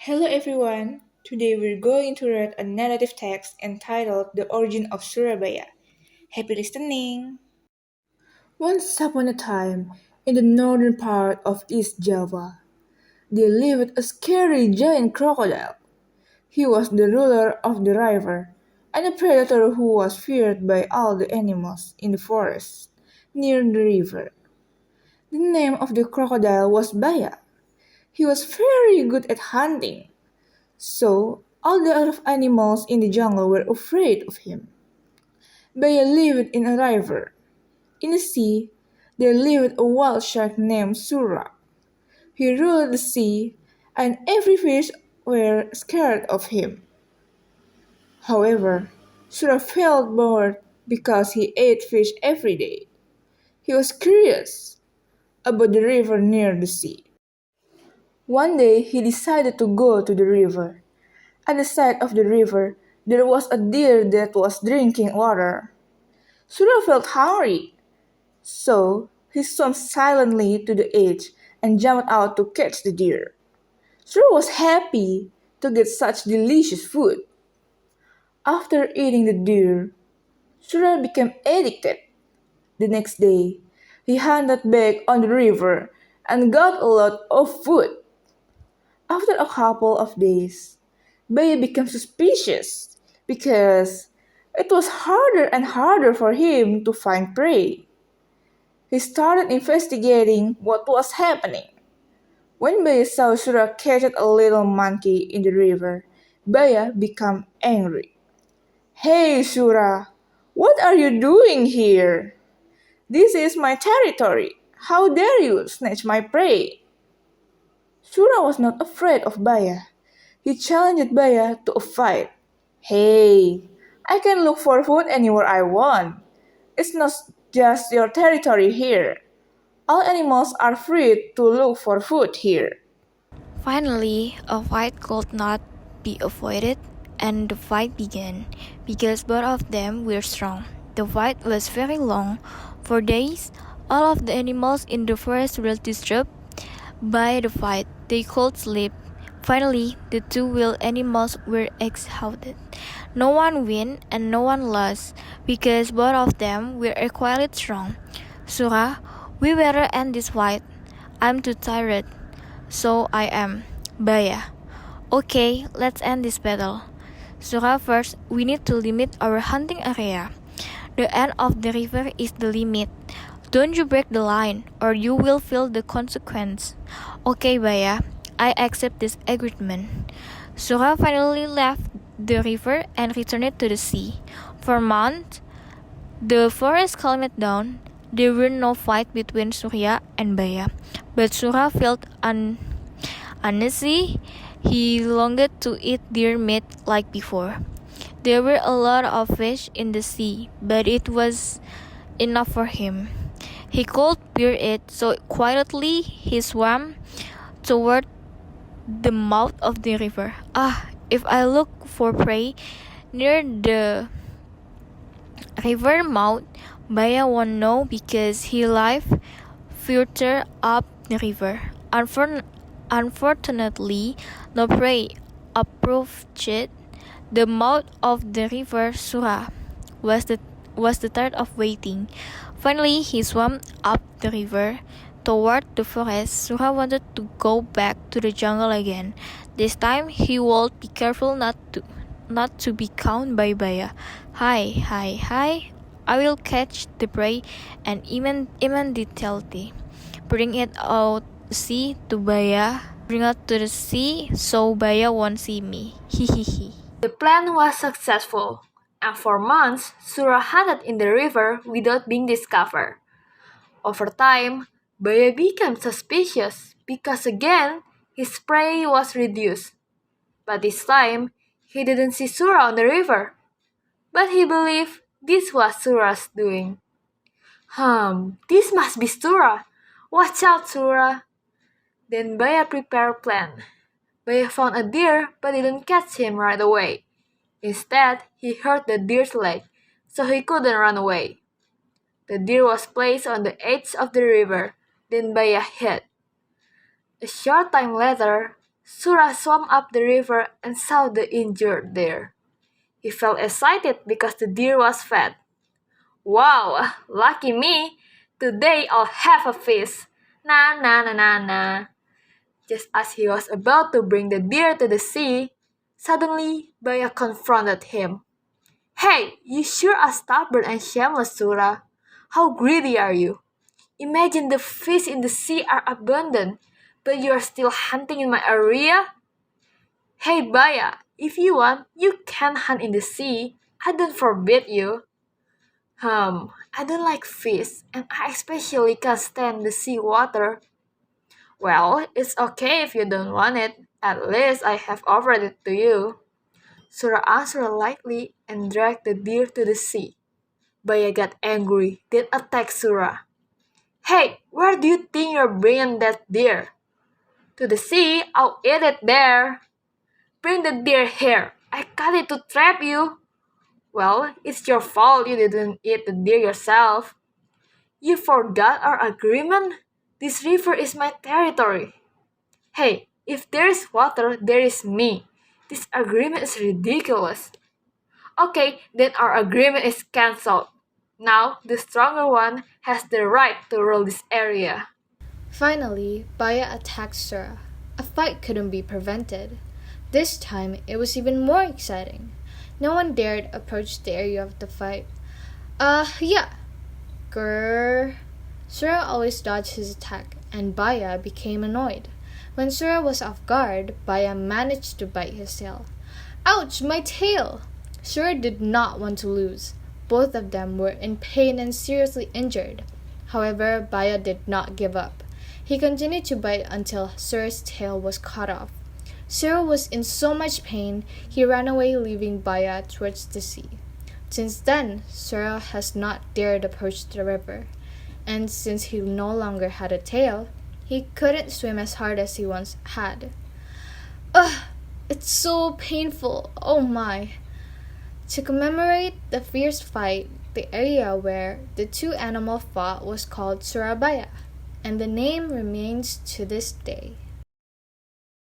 Hello everyone! Today we're going to read a narrative text entitled The Origin of Surabaya. Happy listening! Once upon a time, in the northern part of East Java, there lived a scary giant crocodile. He was the ruler of the river and a predator who was feared by all the animals in the forest near the river. The name of the crocodile was Baya. He was very good at hunting. So all the other animals in the jungle were afraid of him. Baya lived in a river. In the sea, there lived a wild shark named Sura. He ruled the sea, and every fish were scared of him. However, Sura felt bored because he ate fish every day. He was curious about the river near the sea. One day he decided to go to the river. At the side of the river, there was a deer that was drinking water. Sura felt hungry, so he swam silently to the edge and jumped out to catch the deer. Sura was happy to get such delicious food. After eating the deer, Sura became addicted. The next day, he hunted back on the river and got a lot of food. After a couple of days, Baya became suspicious because it was harder and harder for him to find prey. He started investigating what was happening. When Baya saw Sura catch a little monkey in the river, Baya became angry. Hey Sura, what are you doing here? This is my territory. How dare you snatch my prey? Sura was not afraid of Baya. He challenged Baya to a fight. Hey, I can look for food anywhere I want. It's not just your territory here. All animals are free to look for food here. Finally, a fight could not be avoided, and the fight began because both of them were strong. The fight was very long. For days, all of the animals in the forest were disturbed by the fight. They could sleep. Finally, the two wild animals were exhausted. No one won and no one lost because both of them were equally strong. Sura, we better end this fight. I'm too tired. So I am. Baya. Okay, let's end this battle. Sura, first, we need to limit our hunting area. The end of the river is the limit. Don't you break the line, or you will feel the consequence. Okay, Baya, I accept this agreement. Sura finally left the river and returned to the sea. For months, the forest calmed down. There were no fight between Surya and Baya, but Sura felt uneasy. He longed to eat deer meat like before. There were a lot of fish in the sea, but it was enough for him. He could bear it, so quietly he swam toward the mouth of the river. If I look for prey near the river mouth, Baya won't know because he lived further up the river. Unfortunately, no prey approached the mouth of the river. Sura was the tired of waiting. Finally, he swam up the river toward the forest. Sura wanted to go back to the jungle again. This time, he would be careful not to be caught by Baya. Hi. I will catch the prey and immediately bring it out sea to Baya. Bring it to the sea so Baya won't see me. Hehehe. The plan was successful, and for months Sura hunted in the river without being discovered. Over time, Baya became suspicious because again his prey was reduced. But this time, he didn't see Sura on the river. But he believed this was Sura's doing. This must be Sura. Watch out, Sura. Then Baya prepared a plan. Baya found a deer but didn't catch him right away. Instead, he hurt the deer's leg, so he couldn't run away. The deer was placed on the edge of the river, then Baya hid. A short time later, Surah swam up the river and saw the injured deer. He felt excited because the deer was fed. Wow, lucky me! Today I'll have a feast. Na na na na na. Just as he was about to bring the deer to the sea, suddenly Baya confronted him. Hey, you sure are stubborn and shameless, Surah. How greedy are you? Imagine the fish in the sea are abundant, but you are still hunting in my area? Hey Baya, if you want, you can hunt in the sea. I don't forbid you. I don't like fish, and I especially can't stand the sea water. Well, it's okay if you don't want it. At least I have offered it to you. Surah answered lightly and dragged the deer to the sea. Baya got angry, then attacked Surah. Hey, where do you think you're bringing that deer? To the sea, I'll eat it there. Bring the deer here. I cut it to trap you. Well, it's your fault you didn't eat the deer yourself. You forgot our agreement? This river is my territory. Hey, if there is water, there is me. This agreement is ridiculous. Okay, then our agreement is cancelled. Now, the stronger one has the right to rule this area. Finally, Baya attacked Surah. A fight couldn't be prevented. This time, it was even more exciting. No one dared approach the area of the fight. Yeah. Grrr. Surah always dodged his attack, and Baya became annoyed. When Surah was off guard, Baya managed to bite his tail. Ouch, my tail! Surah did not want to lose. Both of them were in pain and seriously injured. However, Baya did not give up. He continued to bite until Surah's tail was cut off. Surah was in so much pain, he ran away, leaving Baya towards the sea. Since then, Surah has not dared approach the river. And since he no longer had a tail, he couldn't swim as hard as he once had. Ugh! It's so painful! Oh my! To commemorate the fierce fight, the area where the two animals fought was called Surabaya, and the name remains to this day.